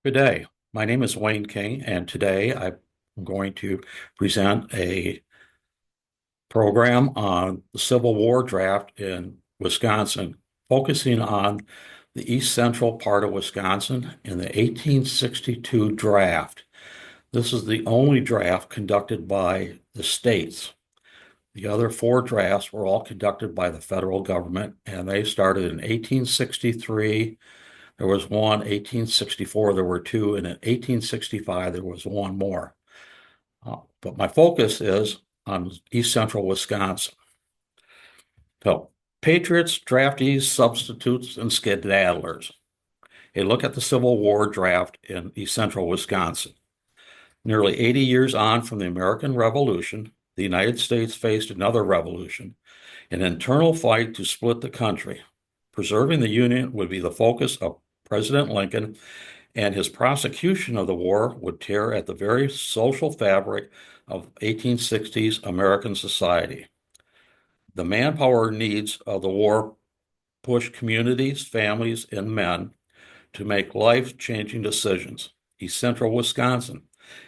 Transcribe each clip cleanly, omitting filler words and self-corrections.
Good day. My name is Wayne King, and today I'm going to present a program on the Civil War draft in Wisconsin, focusing on the east central part of Wisconsin in the 1862 draft. This is the only draft conducted by the states. The other four drafts were all conducted by the federal government, and they started in 1863. There was one, 1864, there were two, and in 1865, there was one more. But my focus is on East Central Wisconsin. So, patriots, draftees, substitutes, and skedaddlers. A look at the Civil War draft in East Central Wisconsin. Nearly 80 years on from the American Revolution, the United States faced another revolution, an internal fight to split the country. Preserving the Union would be the focus of President Lincoln, and his prosecution of the war would tear at the very social fabric of 1860s American society. The manpower needs of the war pushed communities, families, and men to make life-changing decisions. East Central Wisconsin,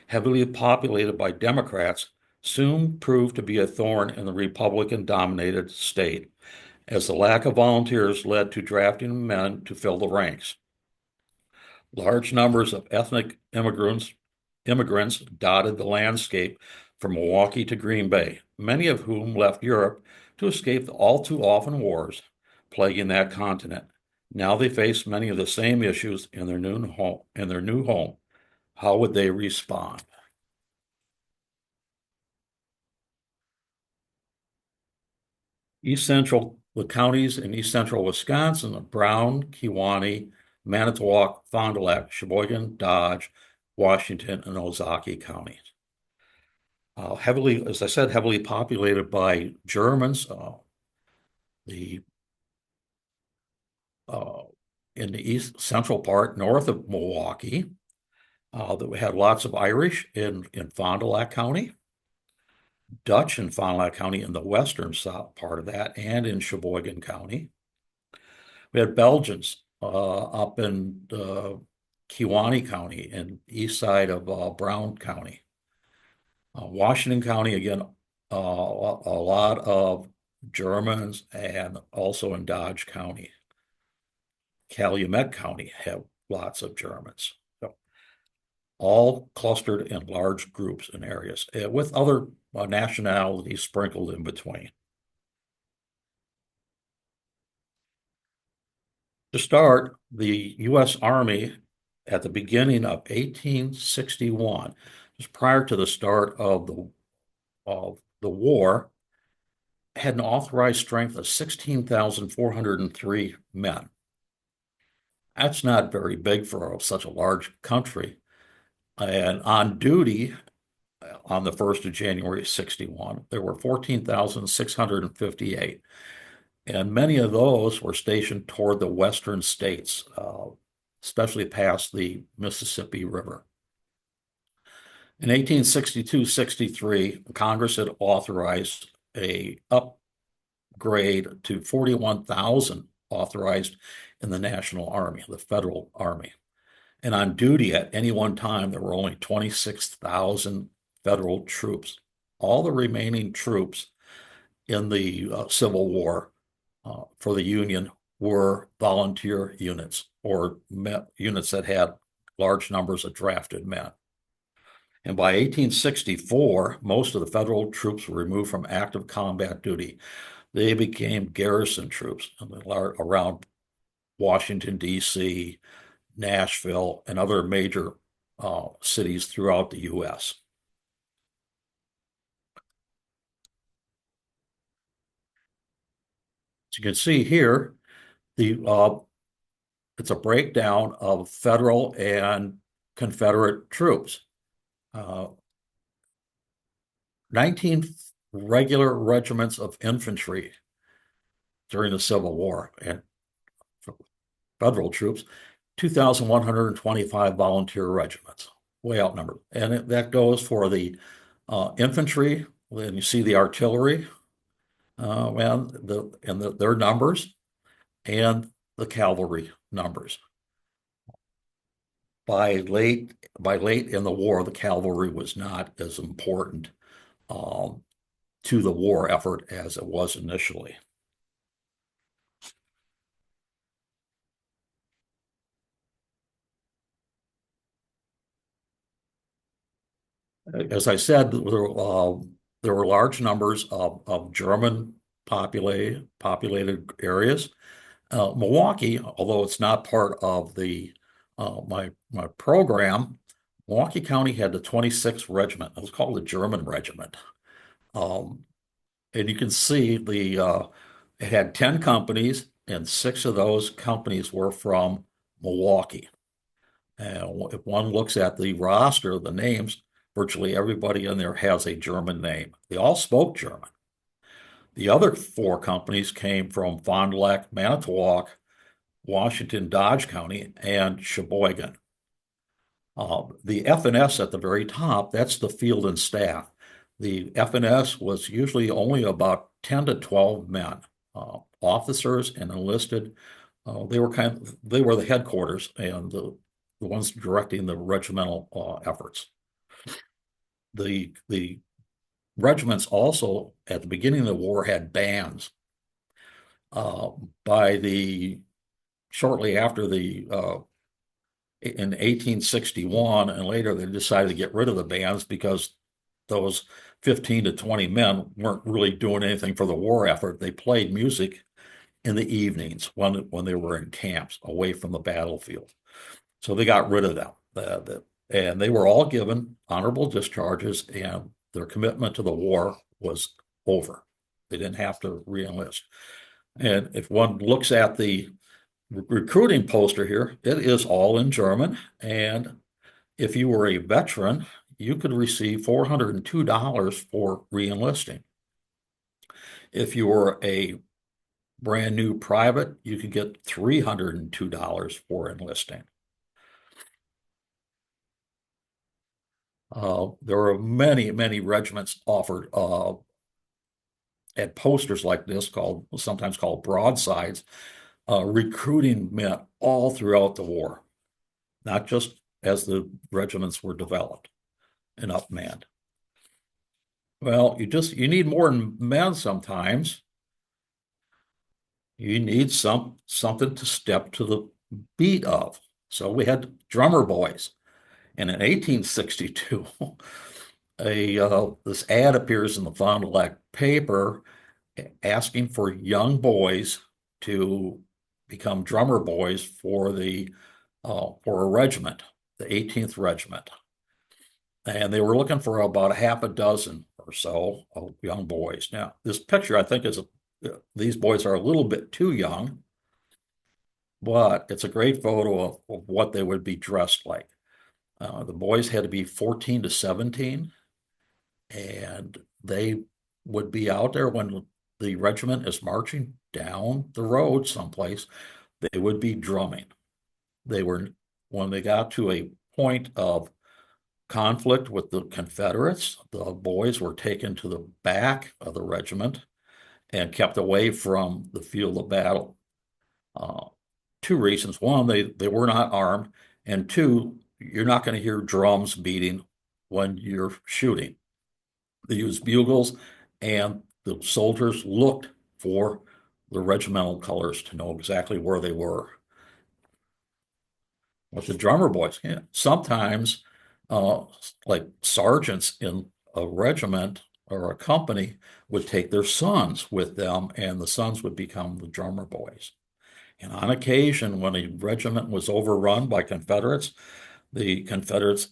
heavily populated by Democrats, soon proved to be a thorn in the Republican-dominated state, as the lack of volunteers led to drafting men to fill the ranks. Large numbers of ethnic immigrants dotted the landscape from Milwaukee to Green Bay, many of whom left Europe to escape the all too often wars plaguing that continent. Now they face many of the same issues in their new home. How would they respond? East Central, the counties in East Central Wisconsin are Brown, Kewaunee, Manitowoc, Fond du Lac, Sheboygan, Dodge, Washington, and Ozaukee counties. Heavily, as I said, heavily populated by Germans. The uh, in the east central part, north of Milwaukee, that we had lots of Irish in Fond du Lac County, Dutch in Fond du Lac County in the western south part of that, and in Sheboygan County. We had Belgians up in Kewaunee County and east side of Brown County. Washington County, again, a lot of Germans, and also in Dodge County. Calumet County have lots of Germans. So all clustered in large groups and areas, with other nationalities sprinkled in between. To start, the U.S. Army at the beginning of 1861, just prior to the start of the war, had an authorized strength of 16,403 men. That's not very big for such a large country. And on duty on the 1st of January 61, there were 14,658. And many of those were stationed toward the western states, especially past the Mississippi River. In 1862-63, Congress had authorized a upgrade to 41,000 authorized in the National Army, the Federal Army. And on duty at any one time, there were only 26,000 federal troops. All the remaining troops in the Civil War for the Union were volunteer units or units that had large numbers of drafted men. And by 1864, most of the federal troops were removed from active combat duty. They became garrison troops around Washington, D.C., Nashville, and other major cities throughout the U.S. As you can see here, it's a breakdown of federal and Confederate troops. 19 regular regiments of infantry during the Civil War, and federal troops, 2,125 volunteer regiments, way outnumbered. And that goes for the infantry. Then you see the artillery, their numbers, and the cavalry numbers. by late in the war, the cavalry was not as important um, to the war effort as it was initially. As I said, there were large numbers of German populated areas. Milwaukee, although it's not part of the my program, Milwaukee County had the 26th Regiment. It was called the German Regiment. Um, and you can see it had 10 companies, and six of those companies were from Milwaukee. And if one looks at the roster, the names, virtually everybody in there has a German name. They all spoke German. The other four companies came from Fond du Lac, Manitowoc, Washington, Dodge County, and Sheboygan. The FNS at the very top, that's the field and staff. The FNS was usually only about 10 to 12 men, officers and enlisted. They were the headquarters and the ones directing the regimental efforts. The regiments also at the beginning of the war had bands. Uh, by the Shortly after the in 1861 and later, they decided to get rid of the bands because those 15 to 20 men weren't really doing anything for the war effort. They played music in the evenings when they were in camps away from the battlefield. So they got rid of them. And they were all given honorable discharges, and their commitment to the war was over. They didn't have to reenlist. And if one looks at the recruiting poster here, it is all in German. And if you were a veteran, you could receive $402 for reenlisting. If you were a brand new private, you could get $302 for enlisting. There were many, many regiments offered at posters like this, sometimes called broadsides, recruiting men all throughout the war, not just as the regiments were developed and upmanned. Well, you need more men sometimes. You need something to step to the beat of. So we had drummer boys. And in 1862, this ad appears in the Fond du Lac paper asking for young boys to become drummer boys for a regiment, the 18th Regiment. And they were looking for about a half a dozen or so of young boys. Now, this picture, I think, these boys are a little bit too young, but it's a great photo of what they would be dressed like. The boys had to be 14 to 17, and they would be out there when the regiment is marching down the road someplace. They would be drumming. When they got to a point of conflict with the Confederates, the boys were taken to the back of the regiment and kept away from the field of battle. Uh, Two reasons. One, they were not armed, and two, you're not going to hear drums beating when you're shooting. They used bugles, and the soldiers looked for the regimental colors to know exactly where they were. With the drummer boys, yeah, sometimes like sergeants in a regiment or a company would take their sons with them, and the sons would become the drummer boys. And on occasion, when a regiment was overrun by Confederates, the Confederates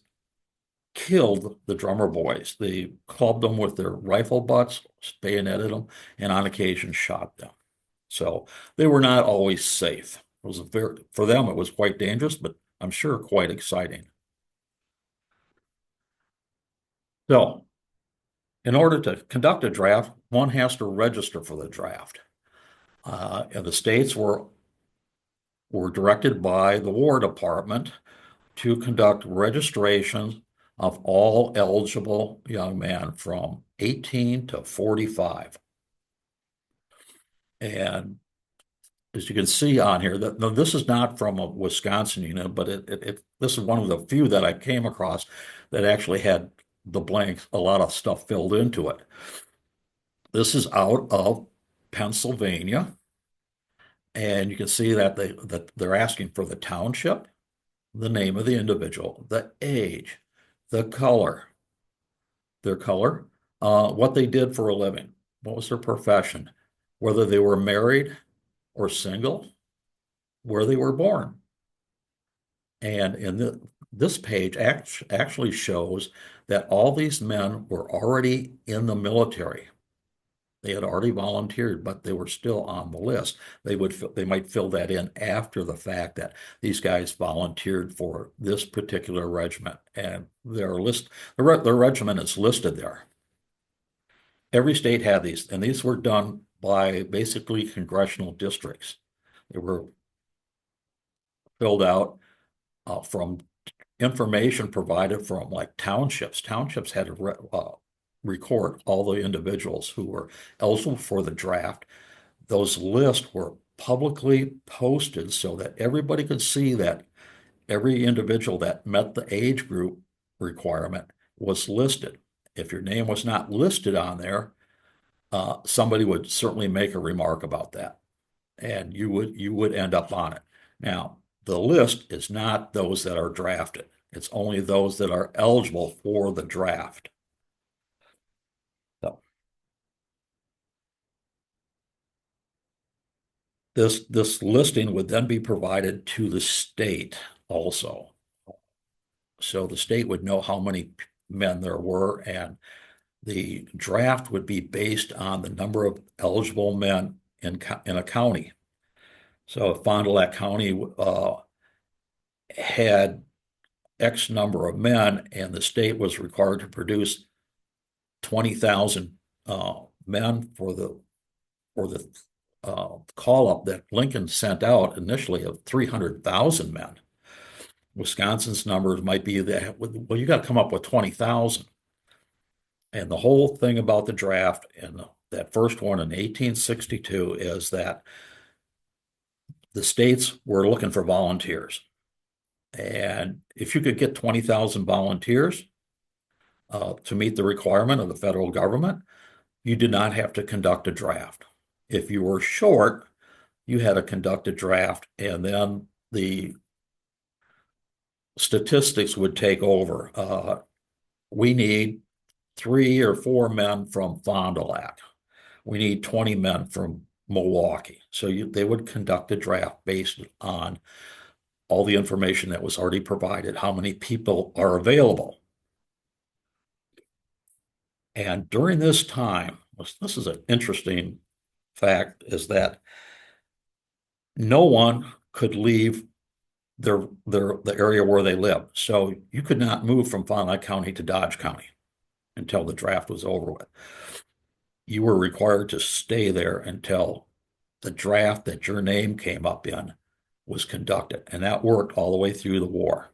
killed the drummer boys. They clubbed them with their rifle butts, bayoneted them, and on occasion shot them. So they were not always safe. For them, it was quite dangerous, but I'm sure quite exciting. So, in order to conduct a draft, one has to register for the draft. And the states were directed by the War Department to conduct registrations of all eligible young men from 18 to 45. And as you can see on here, that no, this is not from a Wisconsin unit, but this is one of the few that I came across that actually had the blanks, a lot of stuff filled into it. This is out of Pennsylvania, and you can see that they're asking for the township, the name of the individual, the age, the color, their color, what they did for a living, what was their profession, whether they were married or single, where they were born. And this page actually shows that all these men were already in the military. They had already volunteered, but they were still on the list. They might fill that in after the fact that these guys volunteered for this particular regiment, and their regiment is listed there. Every state had these, and these were done by basically congressional districts. They were filled out from information provided from like townships. Townships had to record all the individuals who were eligible for the draft. Those lists were publicly posted so that everybody could see that every individual that met the age group requirement was listed. If your name was not listed on there, somebody would certainly make a remark about that, and you would end up on it. Now, the list is not those that are drafted. It's only those that are eligible for the draft. So this listing would then be provided to the state also. So the state would know how many men there were, and the draft would be based on the number of eligible men in a county. So if Fond du Lac County had X number of men, and the state was required to produce 20,000 men for the call up that Lincoln sent out initially of 300,000 men. Wisconsin's numbers might be that, well, you got to come up with 20,000. And the whole thing about the draft and that first one in 1862 is that the states were looking for volunteers. And if you could get 20,000 volunteers to meet the requirement of the federal government, you did not have to conduct a draft. If you were short, you had to conduct a draft, and then the statistics would take over. We need 3 or 4 men from Fond du Lac. We need 20 men from Milwaukee. So they would conduct a draft based on all the information that was already provided, how many people are available. And during this time, this is an interesting fact, is that no one could leave the area where they lived. So you could not move from Fond du Lac County to Dodge County until the draft was over with. You were required to stay there until the draft that your name came up in was conducted. And that worked all the way through the war.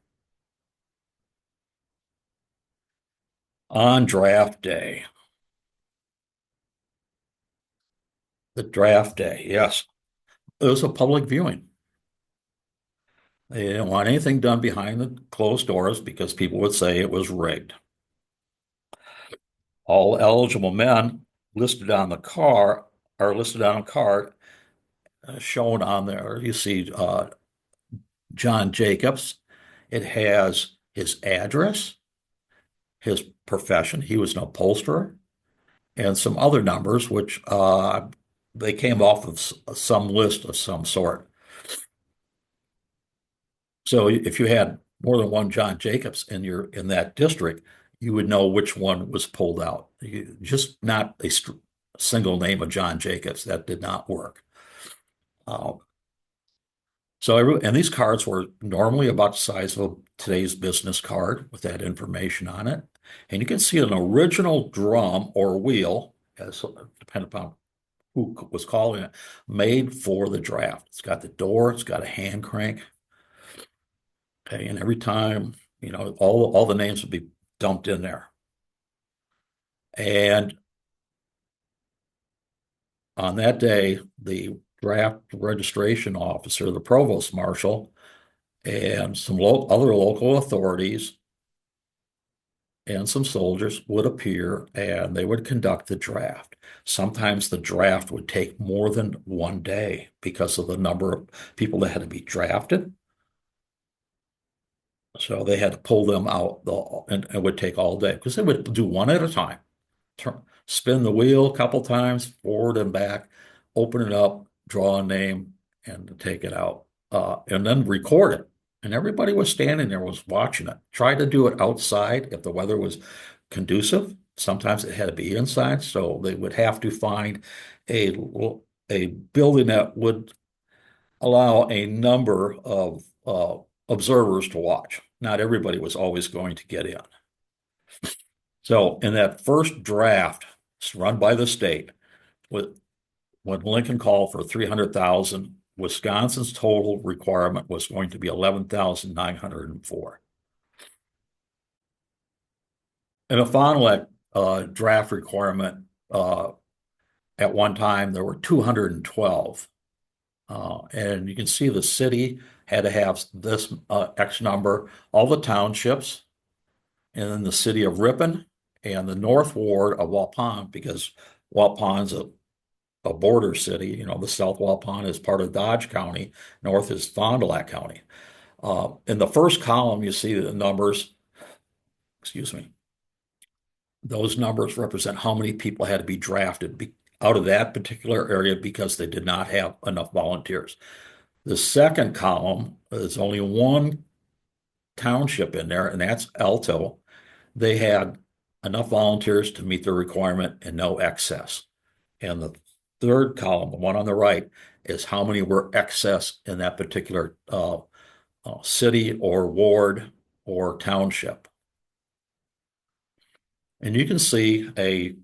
On draft day, the draft day, yes, it was a public viewing. They didn't want anything done behind the closed doors because people would say it was rigged. All eligible men listed on the car are listed on a card shown on there. You see John Jacobs. It has his address, his profession. He was an upholsterer, and some other numbers, which they came off of some list of some sort. So if you had more than one John Jacobs in that district, you would know which one was pulled out. Just not a single name of John Jacobs. That did not work. And these cards were normally about the size of today's business card with that information on it. And you can see an original drum or wheel, as depending upon who was calling it, made for the draft. It's got the door, it's got a hand crank. Okay, and every time, all the names would be dumped in there. And on that day, the draft registration officer, the provost marshal, and some other local authorities and some soldiers would appear and they would conduct the draft. Sometimes the draft would take more than one day because of the number of people that had to be drafted. So they had to pull them out and it would take all day because they would do one at a time. Spin the wheel a couple times, forward and back, open it up, draw a name, and take it out, and then record it. And everybody was standing there, was watching it. Try to do it outside if the weather was conducive. Sometimes it had to be inside, so they would have to find a a building that would allow a number of observers to watch. Not everybody was always going to get in. So in that first draft, it's run by the state, with when Lincoln called for 300,000, Wisconsin's total requirement was going to be 11,904. And a Fond du Lac draft requirement at one time there were 212. And you can see the city had to have this X number, all the townships, and then the city of Ripon and the North Ward of Waupun, because Waupun's a border city. You know, the South Waupun is part of Dodge County, north is Fond du Lac County. In the first column, you see the numbers, excuse me, those numbers represent how many people had to be drafted out of that particular area because they did not have enough volunteers. The second column is only one township in there, and that's Alto. They had enough volunteers to meet the requirement and no excess. And the third column, the one on the right, is how many were excess in that particular city or ward or township. And you can see a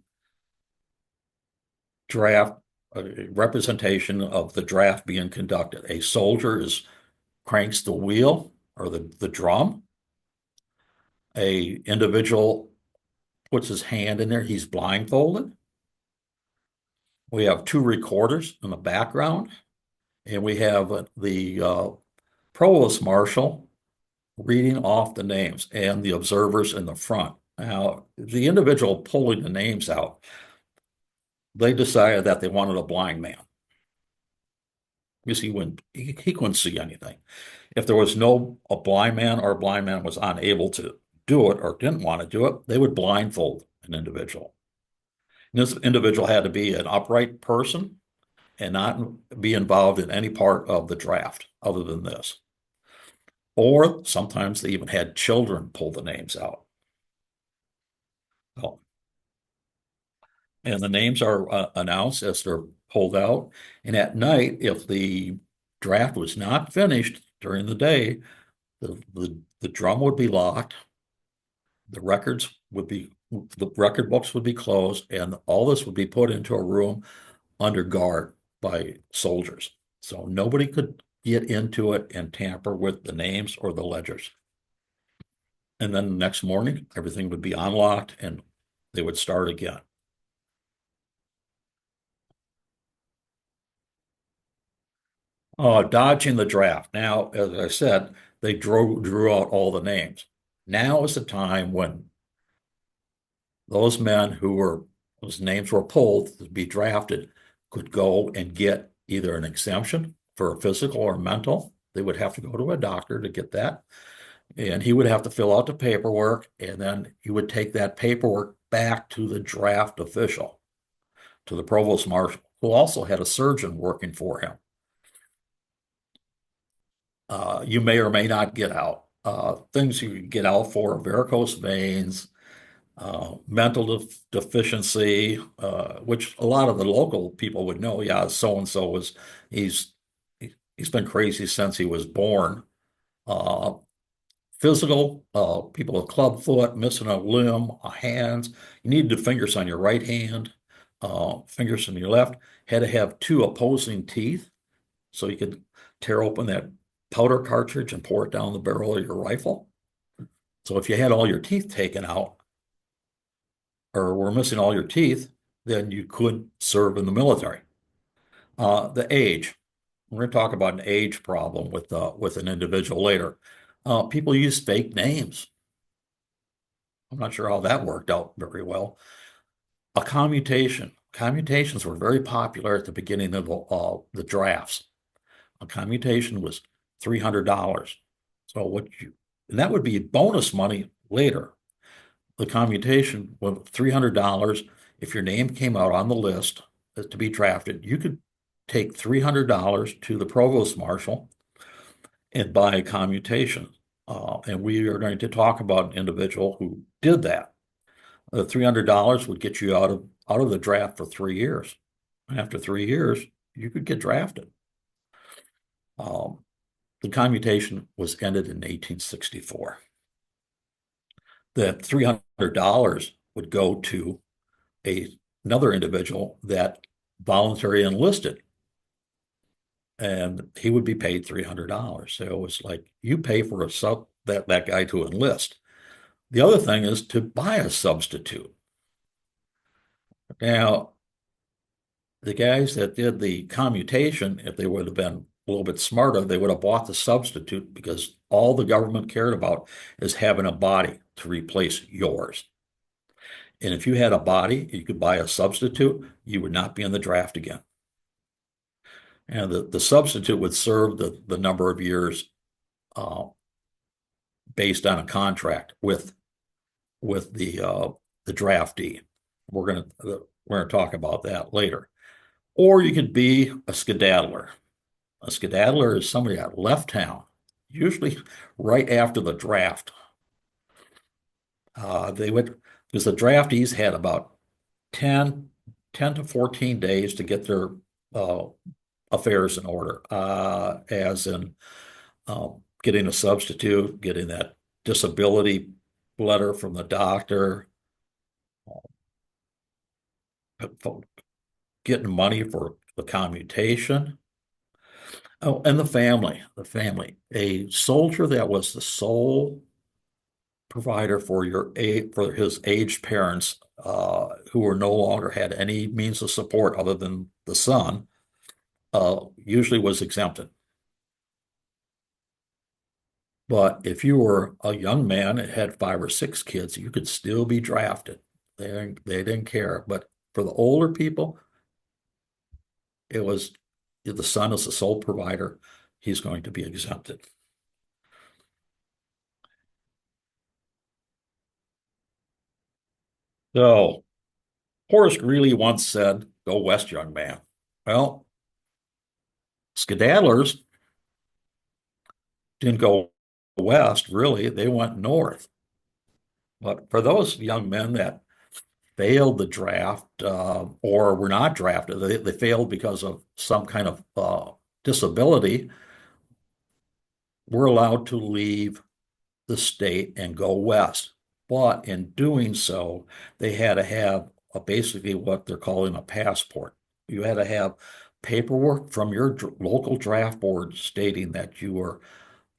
draft, a representation of the draft being conducted. A soldier cranks the wheel or the drum. A individual puts his hand in there. He's blindfolded. We have two recorders in the background, and we have the provost marshal reading off the names and the observers in the front. Now, the individual pulling the names out, they decided that they wanted a blind man because he couldn't see anything. If there was a blind man or a blind man was unable to do it or didn't want to do it, they would blindfold an individual. And this individual had to be an upright person and not be involved in any part of the draft other than this. Or sometimes they even had children pull the names out. Oh. And the names are announced as they're pulled out. And at night, if the draft was not finished during the day, the drum would be locked, the record books would be closed, and all this would be put into a room under guard by soldiers. So nobody could get into it and tamper with the names or the ledgers. And then the next morning, everything would be unlocked and they would start again. Dodging the draft. Now, as I said, they drew out all the names. Now is the time when those men whose names were pulled to be drafted could go and get either an exemption for a physical or mental. They would have to go to a doctor to get that. And he would have to fill out the paperwork, and then he would take that paperwork back to the draft official, to the provost marshal, who also had a surgeon working for him. You may or may not get out. Things you get out for: varicose veins, mental deficiency, which a lot of the local people would know. Yeah, so and so he's he's been crazy since he was born. Uh, Physical, people with club foot, missing a limb, a hands. You needed fingers on your right hand, fingers on your left. Had to have two opposing teeth so you could tear open that powder cartridge and pour it down the barrel of your rifle. So if you had all your teeth taken out or were missing all your teeth, then you could serve in the military. The age. We're going to talk about an age problem with an individual later. People use fake names. I'm not sure how that worked out very well. A commutation. Commutations were very popular at the beginning of the drafts. A commutation was $300. So and that would be bonus money later. The commutation was $300. If your name came out on the list to be drafted, you could take $300 to the provost marshal and buy a commutation. And we are going to talk about an individual who did that. The $300 would get you out of the draft for 3 years. After 3 years, you could get drafted. Um, the commutation was ended in 1864. That $300 would go to another individual that voluntarily enlisted, and he would be paid $300. So it was like you pay for that guy to enlist. The other thing is to buy a substitute. Now, the guys that did the commutation, if they would have been a little bit smarter, they would have bought the substitute because all the government cared about is having a body to replace yours. And if you had a body, you could buy a substitute, you would not be in the draft again. And the substitute would serve the number of years based on a contract with the draftee. We're gonna talk about that later. Or you could be a skedaddler. A skedaddler is somebody that left town, usually right after the draft. They would, because the draftees had about 10 to 14 days to get their uh, affairs in order, as in getting a substitute, getting that disability letter from the doctor, getting money for the commutation. Oh, and the family. A soldier that was the sole provider for for his aged parents, who were no longer had any means of support other than the son, usually was exempted. But if you were a young man and had 5 or 6 kids, you could still be drafted. They didn't care. But for the older people, it was if the son is the sole provider, he's going to be exempted. So Horace Greeley once said, "Go west, young man." Well, skedaddlers didn't go west, really. They went north. But for those young men that failed the draft, or were not drafted, they failed because of some kind of disability, were allowed to leave the state and go west. But in doing so, they had to have basically what they're calling a passport. You had to have paperwork from your local draft board stating that you were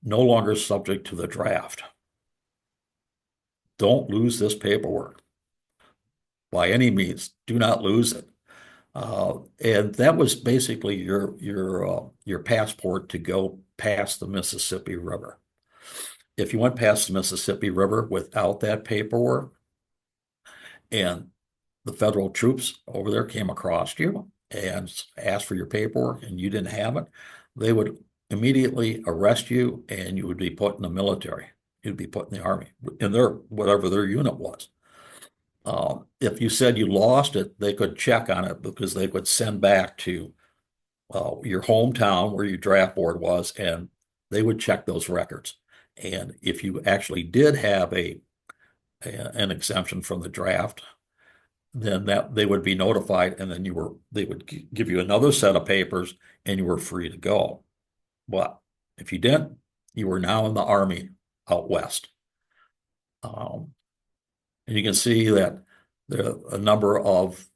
no longer subject to the draft. Don't lose this paperwork by any means. Do not lose it. And that was basically your passport to go past the Mississippi River. If you went past the Mississippi River without that paperwork, and the federal troops over there came across you and asked for your paperwork and you didn't have it, they would immediately arrest you and you would be put in the military. You'd be put in the army, in their whatever their unit was. If you said you lost it, they could check on it because they could send back to your hometown where your draft board was, and they would check those records. And if you actually did have an exemption from the draft, then that they would be notified, and then they would give you another set of papers, and you were free to go. But if you didn't, you were now in the army out west. And you can see that there are a number of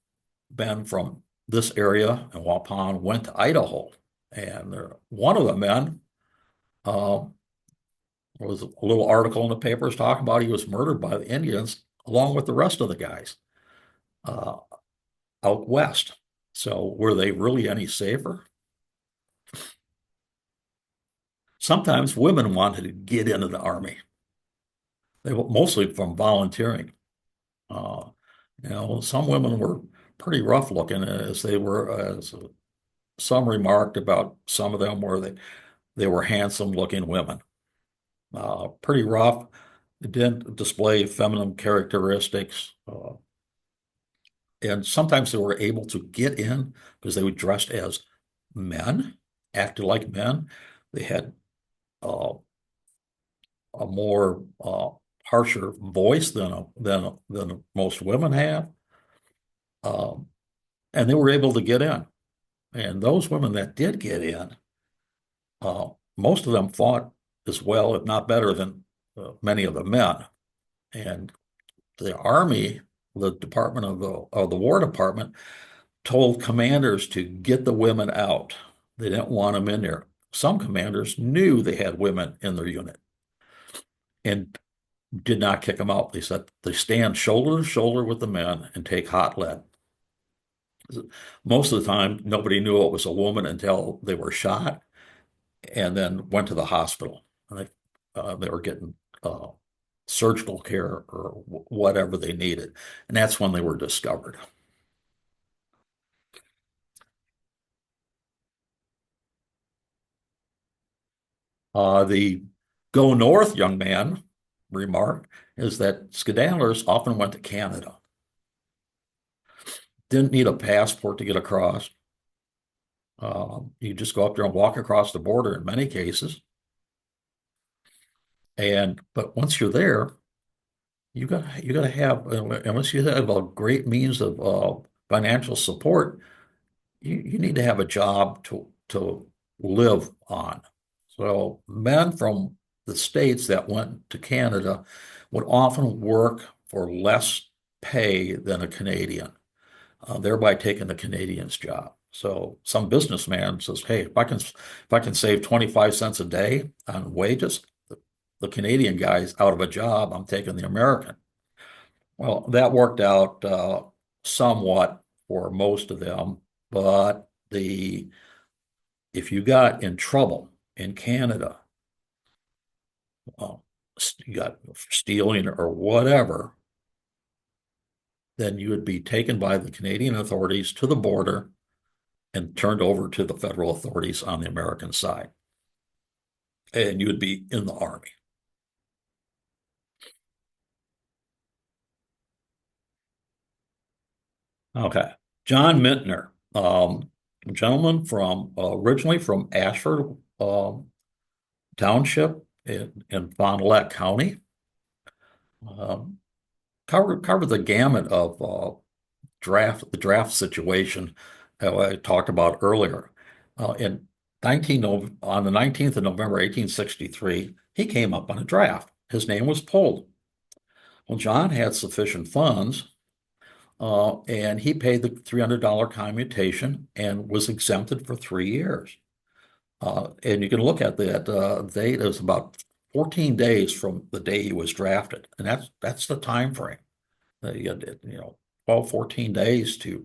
men from this area and Waupun went to Idaho. And one of the men was a little article in the papers talking about he was murdered by the Indians along with the rest of the guys uh, out west. So were they really any safer? Sometimes women wanted to get into the army. They were mostly from volunteering. Uh, some women were pretty rough looking as they were, as some remarked about some of them were they were handsome looking women. Pretty rough. They didn't display feminine characteristics. And sometimes they were able to get in because they were dressed as men, acted like men. They had uh, a more harsher voice than most women have, um, and they were able to get in. And those women that did get in, most of them fought as well, if not better, than many of the men. And the Army, the Department of the War Department, told commanders to get the women out. They didn't want them in there. Some commanders knew they had women in their unit and did not kick them out. They said they stand shoulder to shoulder with the men and take hot lead. Most of the time, nobody knew it was a woman until they were shot and then went to the hospital. They were getting surgical care or whatever they needed. And that's when they were discovered. The go north young man remark is that skedaddlers often went to Canada. Didn't need a passport to get across. You just go up there and walk across the border in many cases. But once you're there, you got to have, unless you have a great means of financial support, you need to have a job to live on. So men from the states that went to Canada would often work for less pay than a Canadian, thereby taking the Canadian's job. So some businessman says, "Hey, if I can save 25 cents a day on wages, the Canadian guy's out of a job. I'm taking the American." Well, that worked out somewhat for most of them, but the if you got in trouble in Canada, uh, you got stealing or whatever, then you would be taken by the Canadian authorities to the border and turned over to the federal authorities on the American side, and you would be in the army. Okay, John Mintner, a gentleman from originally from Ashford Township in Fond du Lac County. Um, covered the gamut of the draft situation that I talked about earlier. In 19 on the 19th of November 1863, he came up on a draft. His name was pulled. Well, John had sufficient funds, and he paid the $300 commutation and was exempted for 3 years. And you can look at that date. It was about 14 days from the day he was drafted, and that's the time frame. You had, 12, 14 days to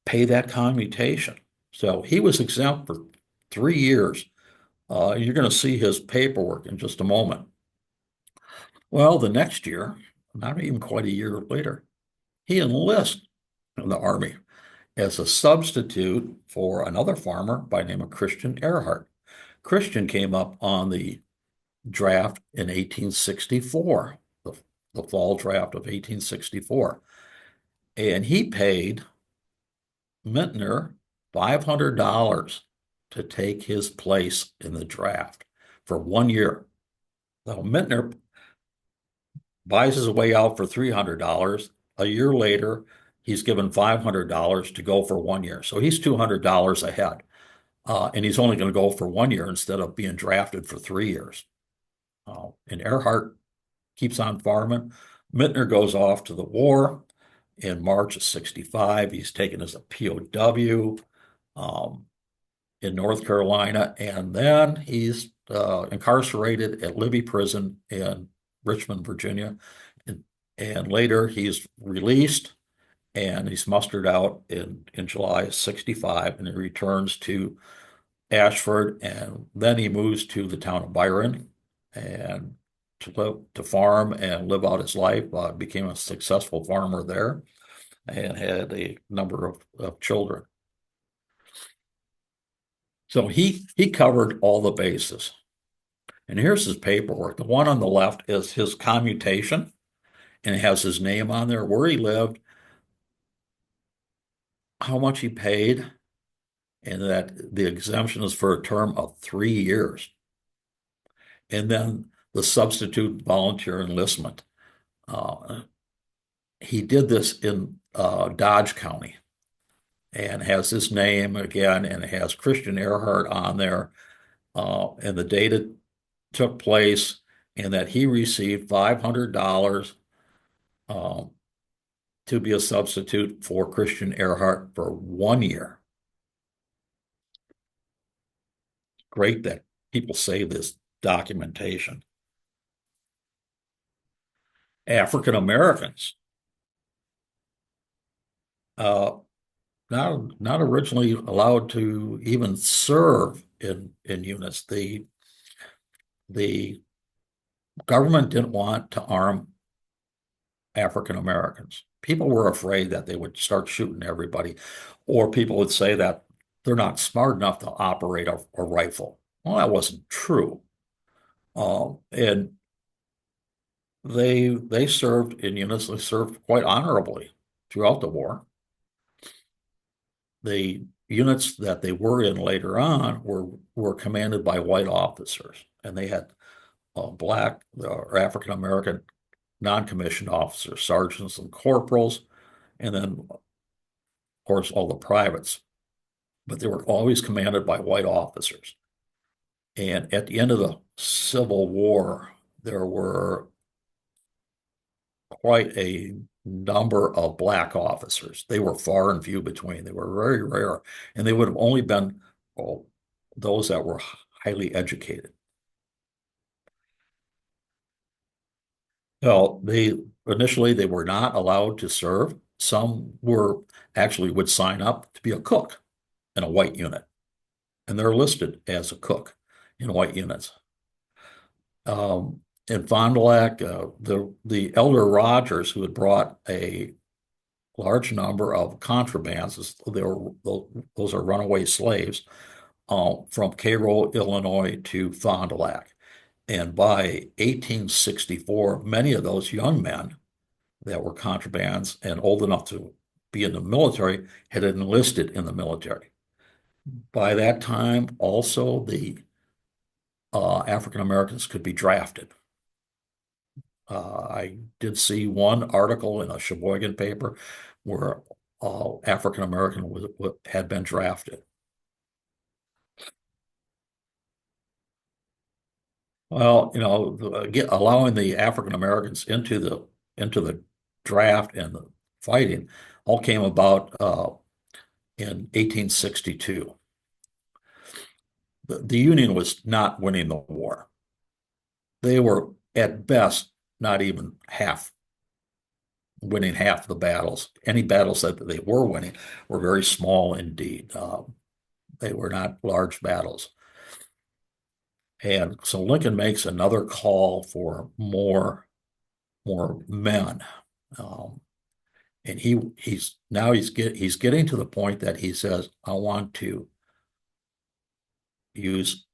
pay that commutation. So he was exempt for 3 years. You're going to see his paperwork in just a moment. Well, the next year, not even quite a year later, he enlists in the Army as a substitute for another farmer by the name of Christian Earhart. Christian came up on the draft in 1864, the fall draft of 1864. And he paid Mintner $500 to take his place in the draft for 1 year. So Mintner buys his way out for $300. A year later, he's given $500 to go for 1 year. So he's $200 ahead. And he's only going to go for 1 year instead of being drafted for 3 years. And Earhart keeps on farming. Mintner goes off to the war in March of 65. He's taken as a POW in North Carolina, and then he's incarcerated at Libby Prison in Richmond, Virginia. And later he's released and he's mustered out in July of 65, and he returns to Ashford, and then he moves to the town of Byron and to farm and live out his life. Became a successful farmer there and had a number of children. So he covered all the bases. And here's his paperwork. The one on the left is his commutation, and it has his name on there, where he lived, how much he paid, and that the exemption is for a term of 3 years. And then the substitute volunteer enlistment. Uh, he did this in Dodge County and has his name again, and it has Christian Earhart on there, and the date it took place, and that he received $500 um, to be a substitute for Christian Earhart for 1 year. Great that people save this documentation. African Americans, uh, not originally allowed to even serve in units. The government didn't want to arm African Americans. People were afraid that they would start shooting everybody, or people would say that they're not smart enough to operate a rifle. Well, that wasn't true. And they served in units. They served quite honorably throughout the war. The units that they were in later on were commanded by white officers, and they had black or African American non-commissioned officers, sergeants and corporals, and then of course all the privates. But they were always commanded by white officers. And at the end of the Civil War, there were quite a number of black officers. They were far and few between. They were very rare, and they would have only been those that were highly educated. Well, initially they were not allowed to serve. Some were actually would sign up to be a cook in a white unit, and they're listed as a cook in white units. In Fond du Lac, the elder Rogers, who had brought a large number of contrabands, those are runaway slaves, from Cairo, Illinois to Fond du Lac. And by 1864, many of those young men that were contrabands and old enough to be in the military had enlisted in the military. By that time, also, the African Americans could be drafted. I did see one article in a Sheboygan paper where African American had been drafted. Well, allowing the African Americans into the draft and the fighting all came about in 1862. The Union was not winning the war. They were at best not even winning half the battles. Any battles that they were winning were very small indeed. They were not large battles. And so Lincoln makes another call for more men. And he's getting to the point that he says, I want to use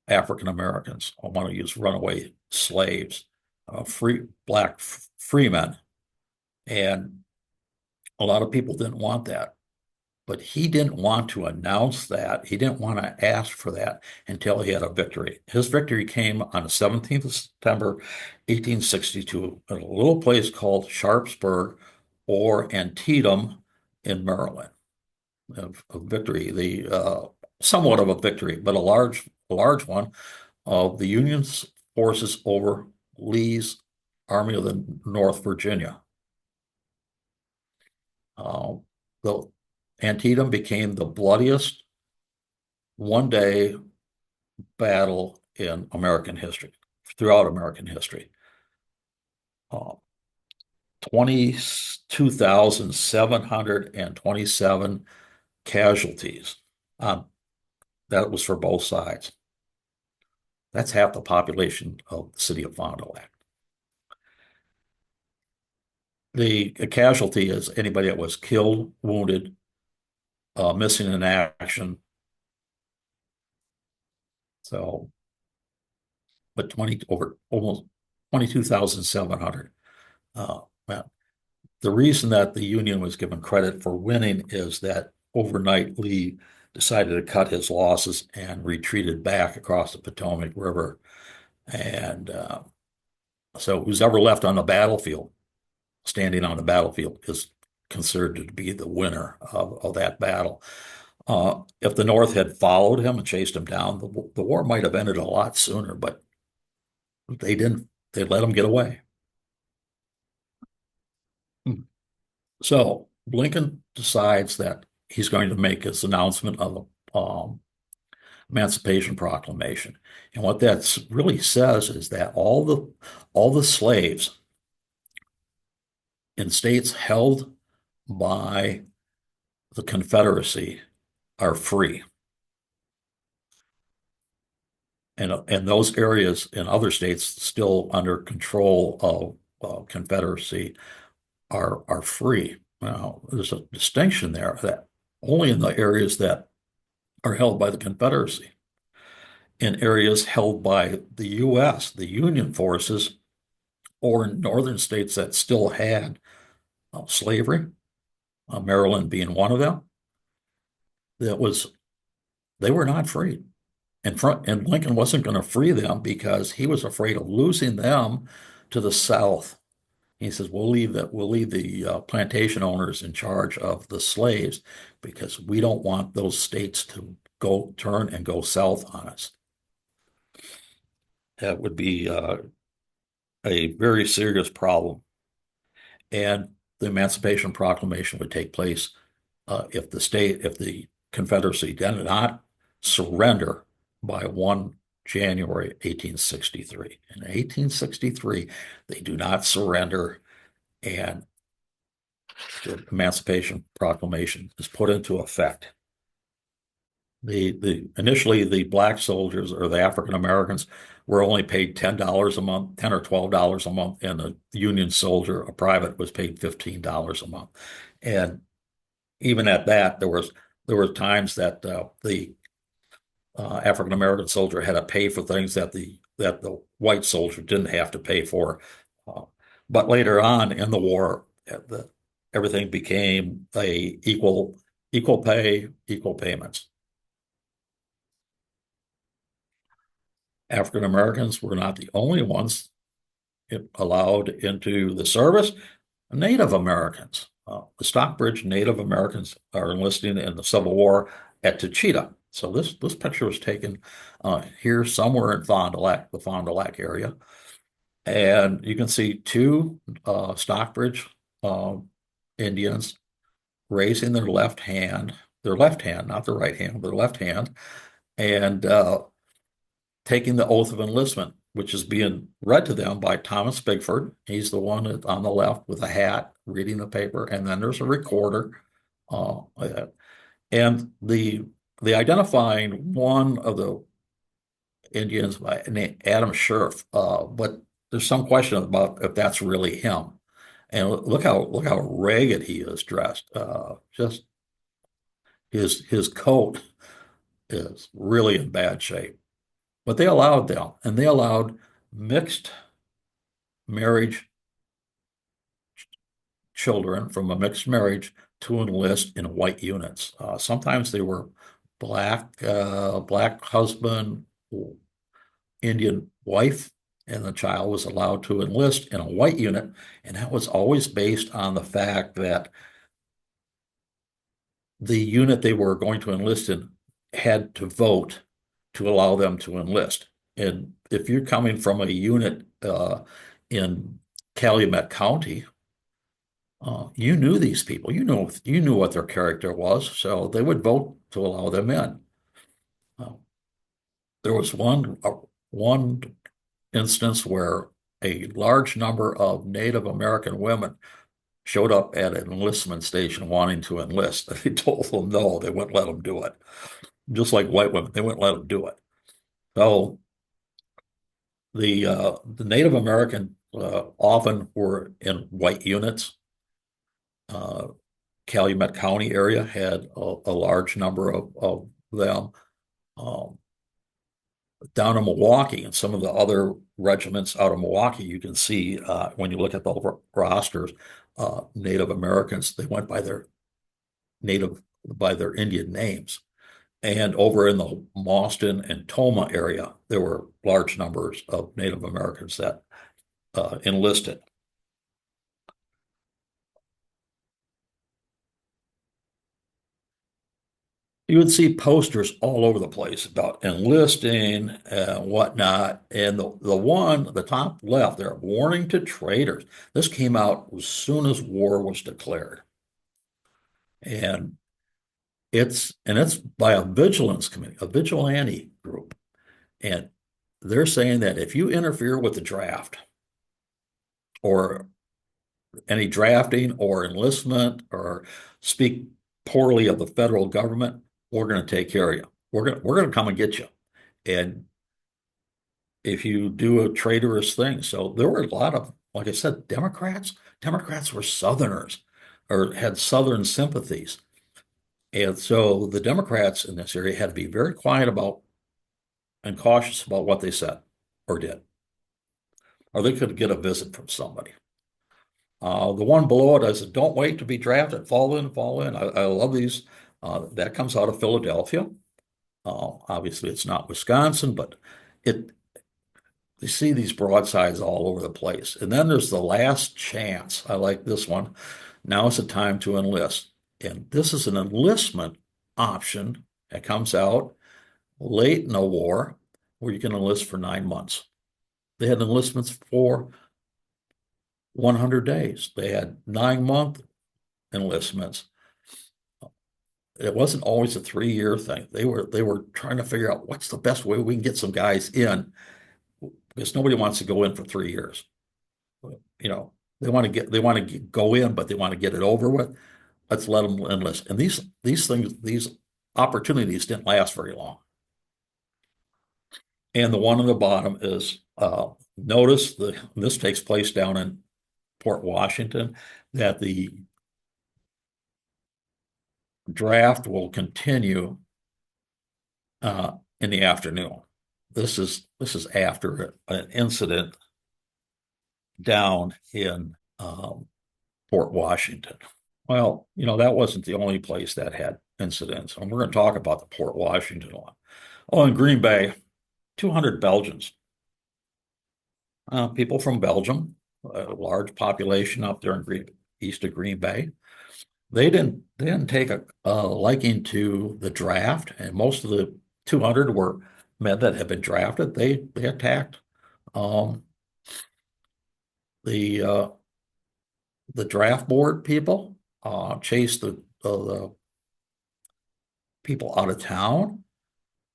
African Americans. I want to use runaway slaves, black freemen. And a lot of people didn't want that. But he didn't want to announce that. He didn't want to ask for that until he had a victory. His victory came on the 17th of September, 1862, at a little place called Sharpsburg or Antietam in Maryland. A victory, somewhat of a victory, but a large one of the Union forces over Lee's Army of the North Virginia. The Antietam became the bloodiest one-day battle in American history, throughout American history. 22,727 casualties. Um, that was for both sides. That's half the population of the city of Fond du Lac. A casualty is anybody that was killed, wounded, missing in action. So, but 20 over almost 22,700. Well, the reason that the Union was given credit for winning is that overnight Lee decided to cut his losses and retreated back across the Potomac River. And so who's ever left on the battlefield, standing on the battlefield, is considered to be the winner of that battle. If the North had followed him and chased him down, the war might have ended a lot sooner, but they didn't. They let him get away. So Lincoln decides that he's going to make his announcement of the Emancipation Proclamation. And what that really says is that all the slaves in states held by the Confederacy are free. And those areas in other states still under control of Confederacy are free. Now, there's a distinction there that only in the areas that are held by the Confederacy. In areas held by the U.S., the Union forces, or in northern states that still had slavery, Maryland being one of them, that was they were not free. And Lincoln wasn't going to free them because he was afraid of losing them to the South. He says, we'll leave the plantation owners in charge of the slaves because we don't want those states to turn and go south on us. That would be a very serious problem. And the Emancipation Proclamation would take place if the Confederacy did not surrender by 1 January 1863. In 1863, they do not surrender, and the Emancipation Proclamation is put into effect. Initially the black soldiers or the African Americans were only paid $10 a month, $10 or $12 a month, and a Union soldier, a private, was paid $15 a month. And even at that, there were times that the African American soldier had to pay for things that the white soldier didn't have to pay for. Uh, but later on in the war, everything became a equal pay, equal payments. African Americans were not the only ones allowed into the service. Native Americans, the Stockbridge Native Americans are enlisting in the Civil War at Tachita. So this picture was taken here somewhere in Fond du Lac, the Fond du Lac area. And you can see two Stockbridge Indians raising their left hand, not their right hand, their left hand, and taking the oath of enlistment, which is being read to them by Thomas Bigford. He's the one on the left with a hat reading the paper, and then there's a recorder. And the identifying one of the Indians by named Adam Scherf, but there's some question about if that's really him. And look how ragged he is dressed. Just his coat is really in bad shape. But they allowed them, and they allowed mixed marriage children from a mixed marriage to enlist in white units. Sometimes they were black husband, Indian wife, and the child was allowed to enlist in a white unit, and that was always based on the fact that the unit they were going to enlist in had to vote to allow them to enlist. And if you're coming from a unit in Calumet County, you knew these people. You knew what their character was, so they would vote to allow them in. There was one instance where a large number of Native American women showed up at an enlistment station wanting to enlist. They told them no, they wouldn't let them do it. Just like white women, they wouldn't let them do it. So the Native American often were in white units. Uh, Calumet County area had a large number of them. Um, Down in Milwaukee and some of the other regiments out of Milwaukee, you can see when you look at the rosters, Native Americans, they went by their Indian names. And over in the Mauston and Toma area, there were large numbers of Native Americans that enlisted. You would see posters all over the place about enlisting and whatnot. And the top left there, warning to traitors. This came out as soon as war was declared. And it's by a vigilance committee, a vigilante group. And they're saying that if you interfere with the draft or any drafting or enlistment or speak poorly of the federal government, we're going to take care of you. We're going to come and get you. And if you do a traitorous thing, so there were a lot of, like I said, Democrats were Southerners or had Southern sympathies. And so the Democrats in this area had to be very quiet about and cautious about what they said or did, or they could get a visit from somebody. The one below it is don't wait to be drafted, fall in, fall in. I love these. That comes out of Philadelphia. Obviously, it's not Wisconsin, but it you see these broadsides all over the place. And then there's the last chance. I like this one. Now is the time to enlist. And this is an enlistment option that comes out late in the war where you can enlist for 9 months. They had enlistments for 100 days. They had 9-month enlistments. It wasn't always a 3-year thing. They were trying to figure out what's the best way we can get some guys in because nobody wants to go in for 3 years. You know, they want to go in, but they want to get it over with. Let's let them enlist. And these opportunities didn't last very long. And the one on the bottom is notice this takes place down in Port Washington, that the draft will continue in the afternoon. This is after an incident down in Port Washington. Well, that wasn't the only place that had incidents, and we're going to talk about the Port Washington one. Oh, in Green Bay, 200 Belgians, people from Belgium, a large population up there in east of Green Bay. They didn't take a liking to the draft, and most of the 200 were men that had been drafted. They attacked um, the draft board people, chased the people out of town,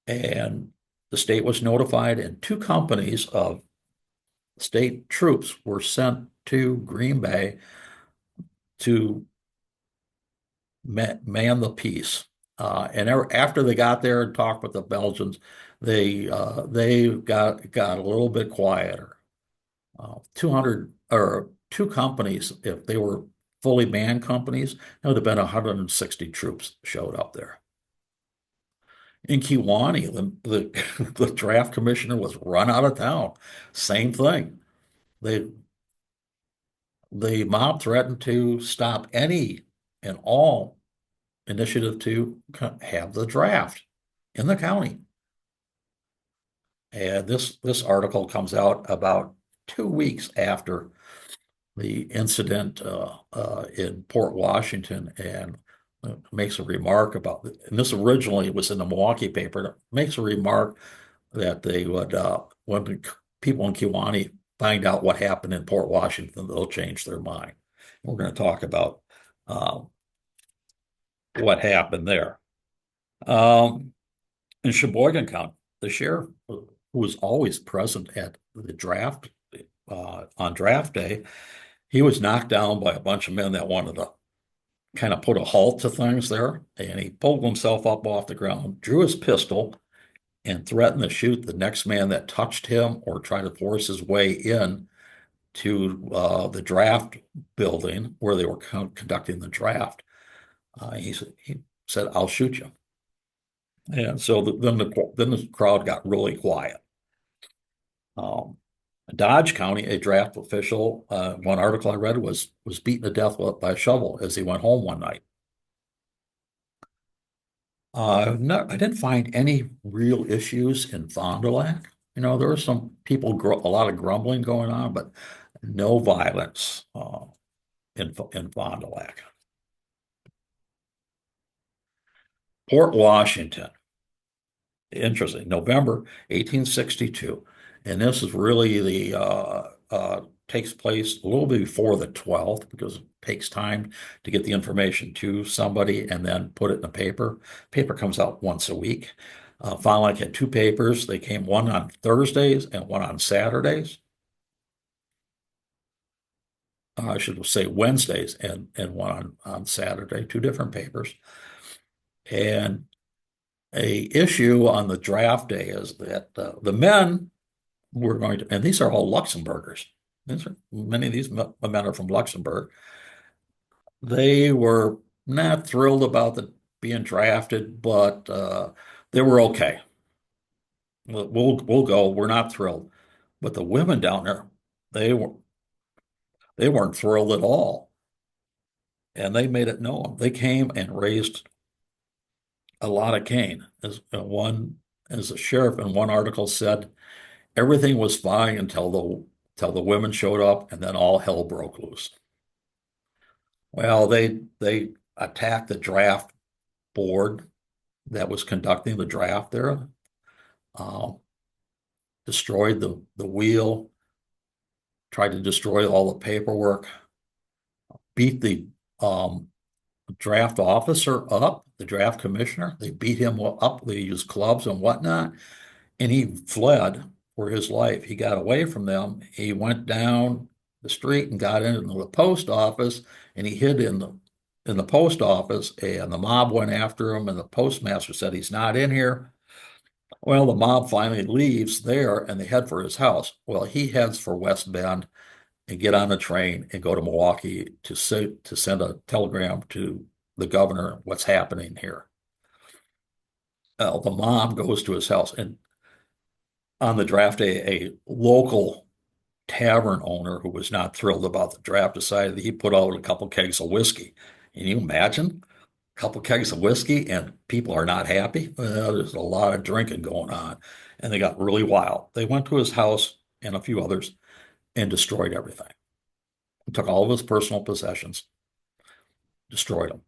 and the state was notified, and 2 companies of state troops were sent to Green Bay to man the peace. And after they got there and talked with the Belgians, they got a little bit quieter. 200 or 2 companies, if they were fully manned companies, it would have been 160 troops showed up there. In Kewanee, the draft commissioner was run out of town. Same thing. They the mob threatened to stop any and all initiative to have the draft in the county. And this article comes out about 2 weeks after the incident in Port Washington, and makes a remark about it. And this originally was in the Milwaukee paper. Makes a remark that they would when the people in Kewanee find out what happened in Port Washington, they'll change their mind. We're going to talk about what happened there. In Sheboygan County, the sheriff, who was always present at the draft on draft day, he was knocked down by a bunch of men that wanted to kind of put a halt to things there. And he pulled himself up off the ground, drew his pistol, and threatened to shoot the next man that touched him or tried to force his way in to the draft building where they were conducting the draft. He said, "I'll shoot you." And so then the crowd got really quiet. Um, Dodge County, a draft official, one article I read was beaten to death by a shovel as he went home one night. No, I didn't find any real issues in Fond du Lac. There were some people, a lot of grumbling going on, but no violence in Fond du Lac. Port Washington, interesting, November 1862. And this is really takes place a little bit before the 12th because it takes time to get the information to somebody and then put it in the paper. Paper comes out once a week. Fond du Lac had two papers. They came one on Thursdays and one on Saturdays. I should say Wednesdays and one on Saturday, two different papers. And a issue on the draft day is that the men were going to, and these are all Luxembourgers. Many of these men are from Luxembourg. They were not thrilled about being drafted, but they were okay. We'll go. We're not thrilled, but the women down there, they were they weren't thrilled at all, and they made it known. They came and raised a lot of cane. As the sheriff in one article said, everything was fine until the women showed up, and then all hell broke loose. Well, they attacked the draft board that was conducting the draft there, uh, destroyed the wheel, tried to destroy all the paperwork, beat the draft officer up, the draft commissioner. They beat him up. They used clubs and whatnot, and he fled for his life. He got away from them. He went down the street and got into the post office, and he hid in the post office. And the mob went after him, and the postmaster said he's not in here. Well, the mob finally leaves there, and they head for his house. Well, he heads for West Bend and get on a train and go to Milwaukee to send a telegram to the governor what's happening here. The mob goes to his house, and on the draft day, a local tavern owner who was not thrilled about the draft decided that he put out a couple kegs of whiskey. Can you imagine? A couple kegs of whiskey and people are not happy? Well, there's a lot of drinking going on, and they got really wild. They went to his house and a few others and destroyed everything. Took all of his personal possessions, destroyed them.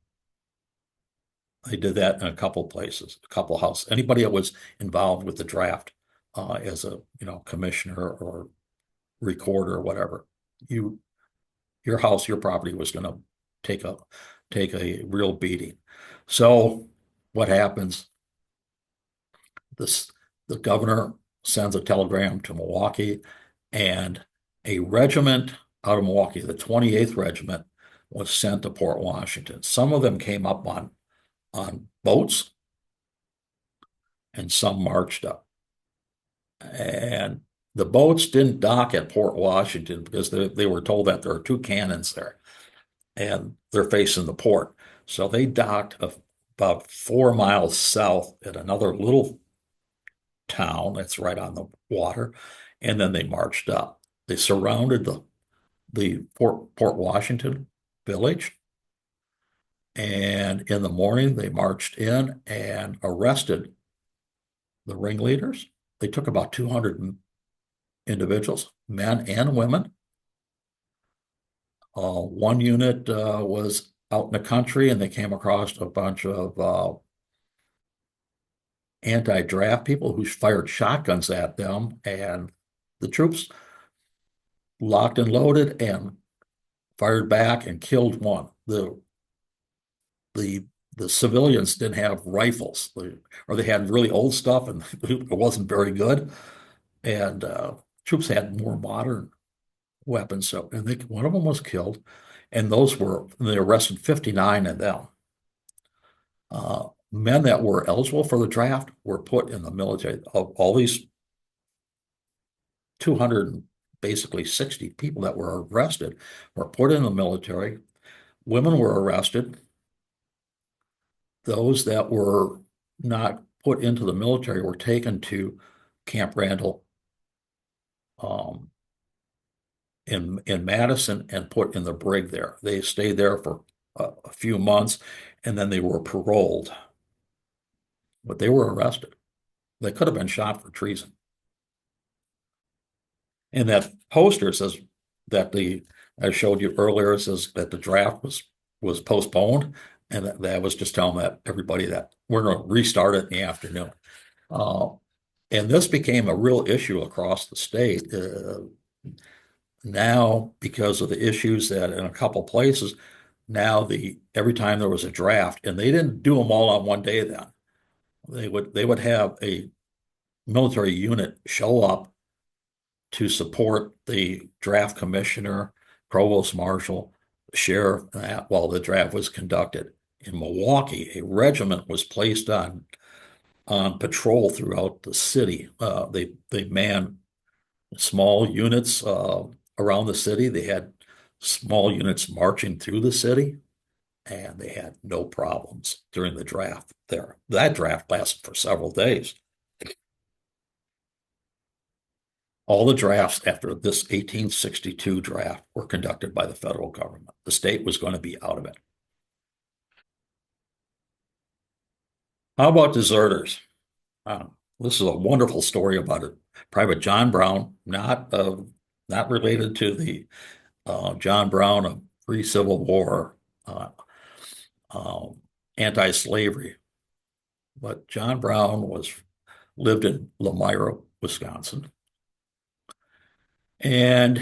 They did that in a couple of places, a couple of houses. Anybody that was involved with the draft as a commissioner or recorder or whatever, your house, your property was going to take a real beating. So what happens? The governor sends a telegram to Milwaukee, and a regiment out of Milwaukee, the 28th Regiment, was sent to Port Washington. Some of them came up on boats, and some marched up. And the boats didn't dock at Port Washington because they were told that there are two cannons there, and they're facing the port. So they docked about 4 miles south at another little town that's right on the water, and then they marched up. They surrounded the Port Washington village, and in the morning they marched in and arrested the ringleaders. They took about 200 individuals, men and women. One unit was out in the country, and they came across a bunch of anti-draft people who fired shotguns at them, and the troops locked and loaded and fired back and killed one. The civilians didn't have rifles, or they had really old stuff, and it wasn't very good. And troops had more modern weapons. So, and one of them was killed, and they arrested 59 of them. Men that were eligible for the draft were put in the military. All these 200, basically 60 people that were arrested were put in the military. Women were arrested. Those that were not put into the military were taken to Camp Randall um, in Madison and put in the brig there. They stayed there for a few months and then they were paroled, but they were arrested. They could have been shot for treason. And that poster says that I showed you earlier, says that the draft was postponed, and that was just telling that everybody that we're going to restart it in the afternoon. Uh, and this became a real issue across the state. Now, because of the issues that in a couple places, now every time there was a draft, and they didn't do them all on one day then. They would have a military unit show up to support the draft commissioner, provost marshal, sheriff, while the draft was conducted. In Milwaukee, a regiment was placed on patrol throughout the city. They manned small units around the city. They had small units marching through the city, and they had no problems during the draft there. That draft lasted for several days. All the drafts after this 1862 draft were conducted by the federal government. The state was going to be out of it. How about deserters? This is a wonderful story about it. Private John Brown, not related to the John Brown of pre-Civil War uh, um, anti-slavery, but John Brown lived in Lemira, Wisconsin, and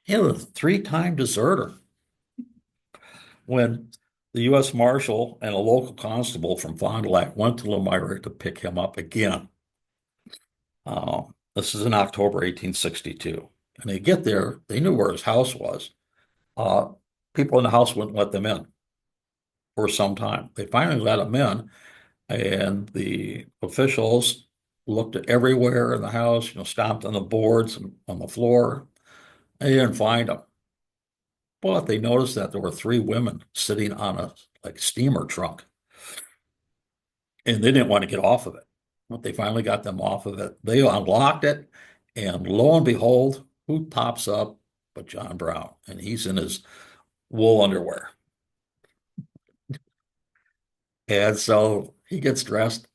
he was a three-time deserter. When the U.S. Marshal and a local constable from Fond du Lac went to Lemira to pick him up again. This is in October 1862. And they get there, they knew where his house was. Uh, People in the house wouldn't let them in for some time. They finally let him in, and the officials looked at everywhere in the house, stomped on the boards and on the floor. They didn't find him. But they noticed that there were three women sitting on a steamer trunk, and they didn't want to get off of it. But they finally got them off of it. They unlocked it, and lo and behold, who pops up but John Brown? And he's in his wool underwear. And so he gets dressed.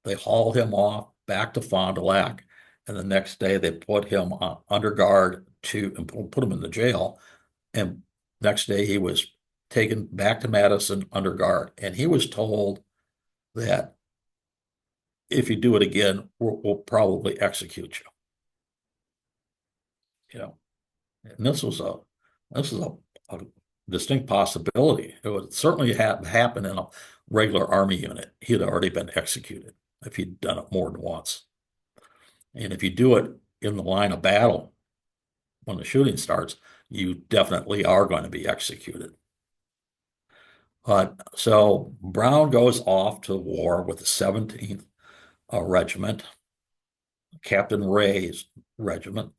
They haul him off back to Fond du Lac. And the next day they put him under guard and put him in the jail. And next day he was taken back to Madison under guard. And he was told that if you do it again, we'll probably execute you. And this was a distinct possibility. It would certainly happen in a regular army unit. He had already been executed if he'd done it more than once. And if you do it in the line of battle, when the shooting starts, you definitely are going to be executed. But so Brown goes off to war with the 17th Regiment, Captain Ray's regiment,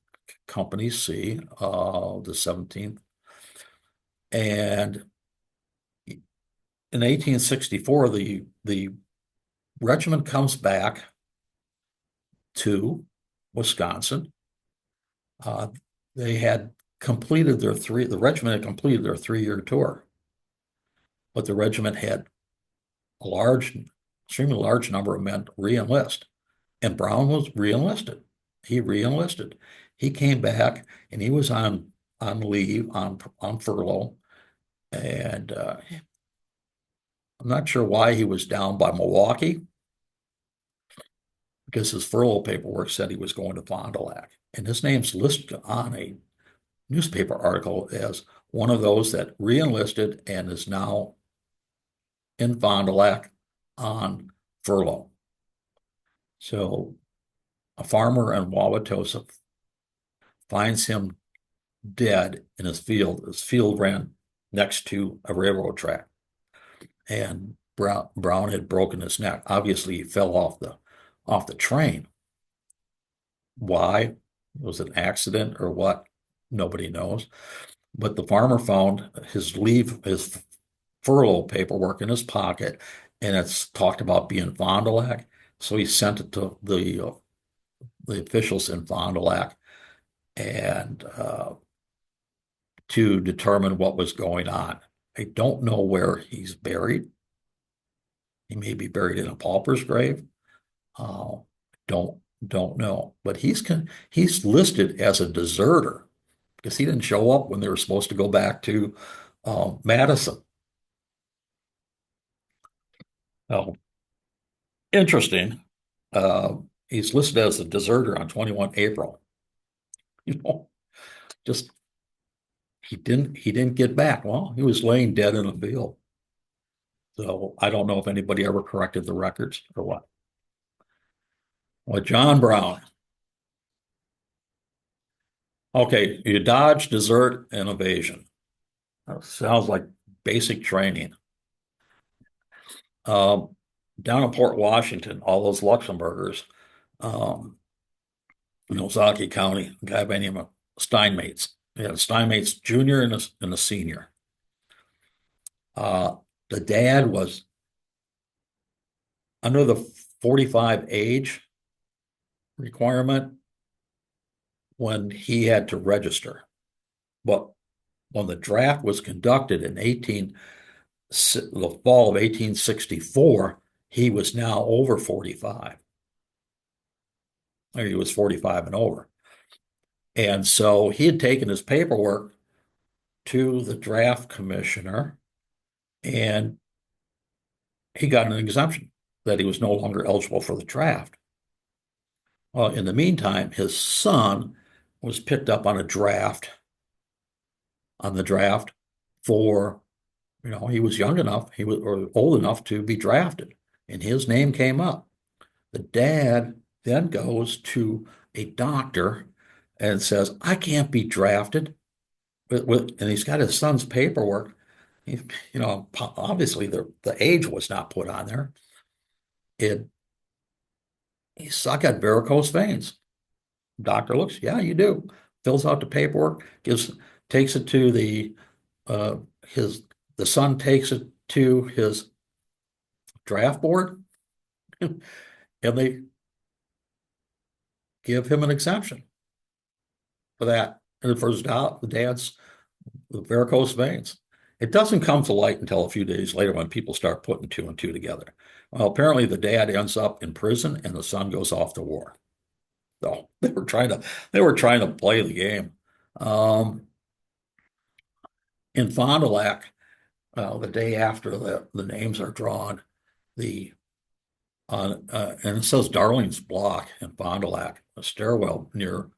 Company C, the 17th. And in 1864, the regiment comes back to Wisconsin. They had completed the regiment had completed their 3-year tour, but the regiment had extremely large number of men re-enlist, and Brown was re-enlisted. He re-enlisted. He came back, and he was on leave, on furlough, and I'm not sure why he was down by Milwaukee, because his furlough paperwork said he was going to Fond du Lac, and his name's listed on a newspaper article as one of those that re-enlisted and is now in Fond du Lac on furlough. So a farmer in Wauwatosa finds him dead in his field. His field ran next to a railroad track, and Brown had broken his neck. Obviously, he fell off the train. Why? Was it an accident or what? Nobody knows. But the farmer found his furlough paperwork in his pocket, and it's talked about being Fond du Lac. So he sent it to the officials in Fond du Lac and to determine what was going on. I don't know where he's buried. He may be buried in a pauper's grave. Uh, don't don't know. But he's listed as a deserter because he didn't show up when they were supposed to go back to Madison. Oh, interesting. Uh, he's listed as a deserter on 21 April. You know, just he didn't get back. Well, he was laying dead in a field. So I don't know if anybody ever corrected the records or what. Well, John Brown. Okay, you dodge, desert, and evasion. That sounds like basic training. Um, Down in Port Washington, all those Luxembourgers, um, in Ozaukee County, a guy by the name of Steinmates. He had a Steinmates junior and a senior. Uh, the dad was under the 45 age requirement when he had to register. But when the draft was conducted in the fall of 1864, he was now over 45. Or he was 45 and over. And so he had taken his paperwork to the draft commissioner and he got an exemption that he was no longer eligible for the draft. Well, in the meantime, his son was picked up on the draft for, he was young enough, he was or old enough to be drafted, and his name came up. The dad then goes to a doctor and says, I can't be drafted. And he's got his son's paperwork. He, obviously the age was not put on there. It, I got varicose veins. Doctor looks, yeah, you do. Fills out the paperwork, takes it to uh, the son takes it to his draft board, and they give him an exemption for that. And for the dad's varicose veins. It doesn't come to light until a few days later when people start putting two and two together. Well, apparently the dad ends up in prison and the son goes off to war. So they were trying to play the game. Um, in Fond du Lac, the day after the names are drawn, the and it says Darling's Block in Fond du Lac, a stairwell near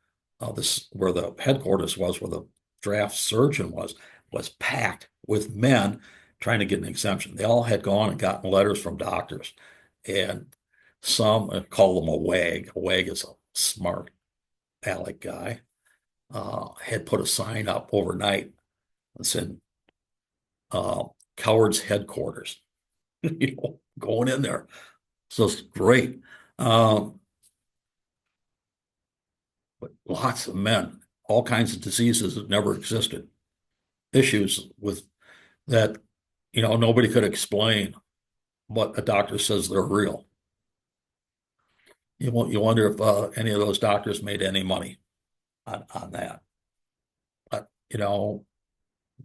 this where the headquarters was, where the draft surgeon was packed with men trying to get an exemption. They all had gone and gotten letters from doctors, and some call them a wag. A wag is a smart aleck guy. Had put a sign up overnight that said "Coward's headquarters." Going in there. So it's great. Um, but lots of men, all kinds of diseases that never existed, issues with that, nobody could explain, but a doctor says they're real. You wonder if any of those doctors made any money on that. But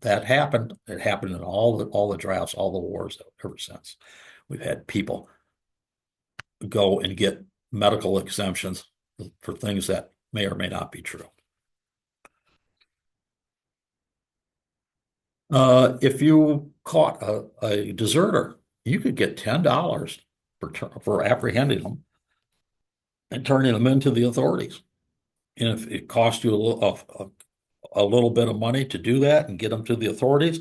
that happened. It happened in all the drafts, all the wars ever since. We've had people go and get medical exemptions for things that may or may not be true. If you caught a deserter, you could get $10 for apprehending them and turning them into the authorities. And if it cost you a little bit of money to do that and get them to the authorities,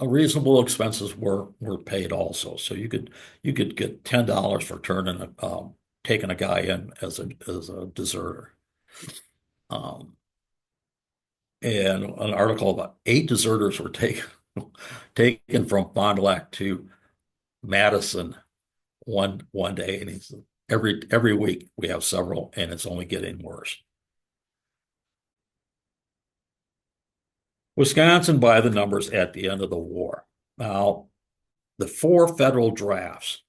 reasonable expenses were paid also. So you could get $10 for taking a guy in as a deserter. Um, and an article about 8 deserters were taken from Fond du Lac to Madison one day, and he said every week we have several, and it's only getting worse. Wisconsin by the numbers at the end of the war. Now, the 4 federal drafts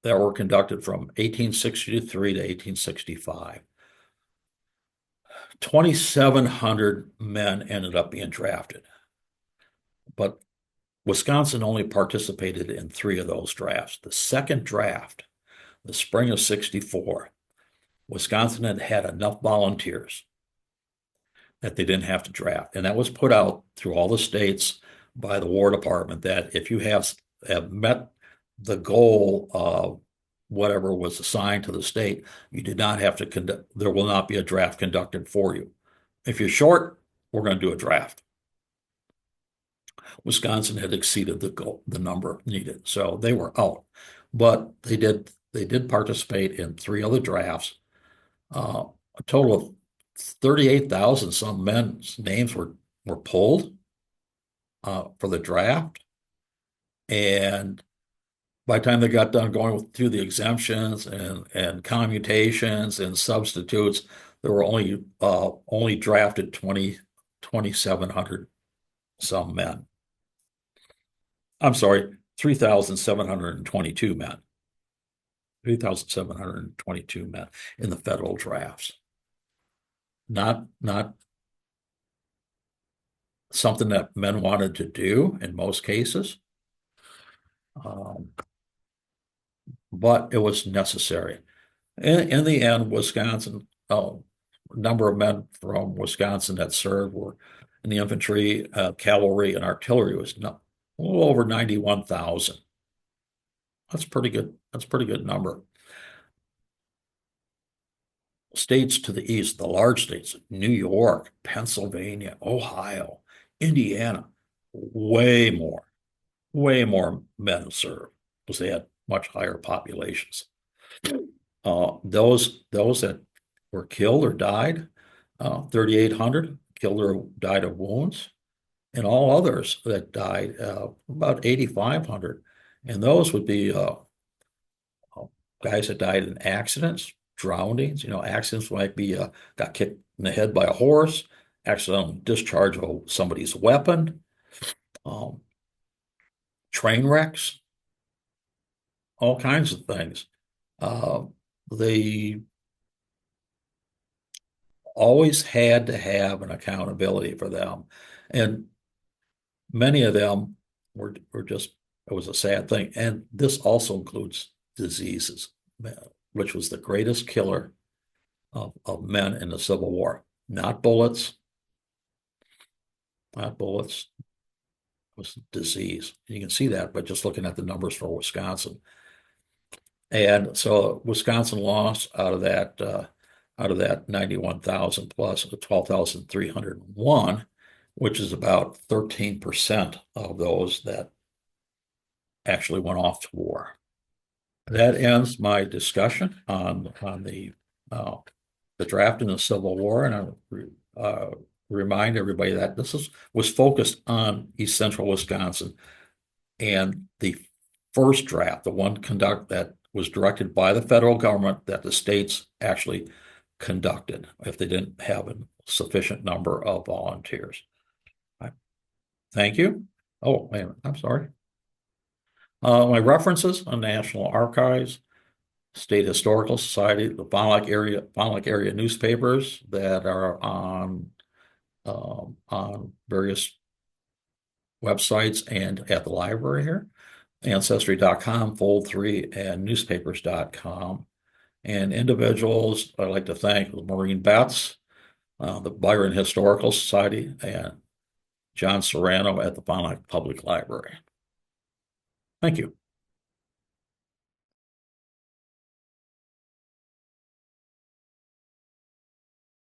that were conducted from 1863 to 1865, 2,700 men ended up being drafted, but Wisconsin only participated in 3 of those drafts. The second draft, the spring of 64, Wisconsin had had enough volunteers that they didn't have to draft. And that was put out through all the states by the War Department that if you have met the goal of whatever was assigned to the state, you did not have to conduct, there will not be a draft conducted for you. If you're short, we're going to do a draft. Wisconsin had exceeded the number needed, so they were out. But they did participate in 3 other drafts. A total of 38,000 some men's names were pulled for the draft. And by the time they got done going through the exemptions and commutations and substitutes, there were only drafted 2,700 some men. I'm sorry, 3,722 men. 3,722 men in the federal drafts. Not something that men wanted to do in most cases, but it was necessary. In the end, Wisconsin, a number of men from Wisconsin that served were in the infantry, cavalry, and artillery was a little over 91,000. That's pretty good. That's a pretty good number. States to the east, the large states, New York, Pennsylvania, Ohio, Indiana, way more men served because they had much higher populations. Those that were killed or died, 3,800 killed or died of wounds, and all others that died, about 8,500. And those would be guys that died in accidents, drownings. Accidents might be got kicked in the head by a horse, accidental discharge of somebody's weapon, train wrecks, all kinds of things. They always had to have an accountability for them. And many of them were just, it was a sad thing. And this also includes diseases, which was the greatest killer of men in the Civil War. Not bullets, it was disease. You can see that by just looking at the numbers for Wisconsin. And so Wisconsin lost out of that 91,000 plus 12,301, which is about 13% of those that actually went off to war. That ends my discussion on the draft in the Civil War, and I remind everybody that this was focused on East Central Wisconsin, and the first draft, the one that was directed by the federal government, that the states actually conducted if they didn't have a sufficient number of volunteers. Thank you. Oh, wait a minute, I'm sorry. My references on National Archives, State Historical Society, the Fond du Lac area newspapers that are on various websites and at the library here, Ancestry.com, Fold3, and newspapers.com. And individuals, I'd like to thank the Maureen Betts, the Byron Historical Society, and John Serrano at the Fond du Lac Public Library. Thank you.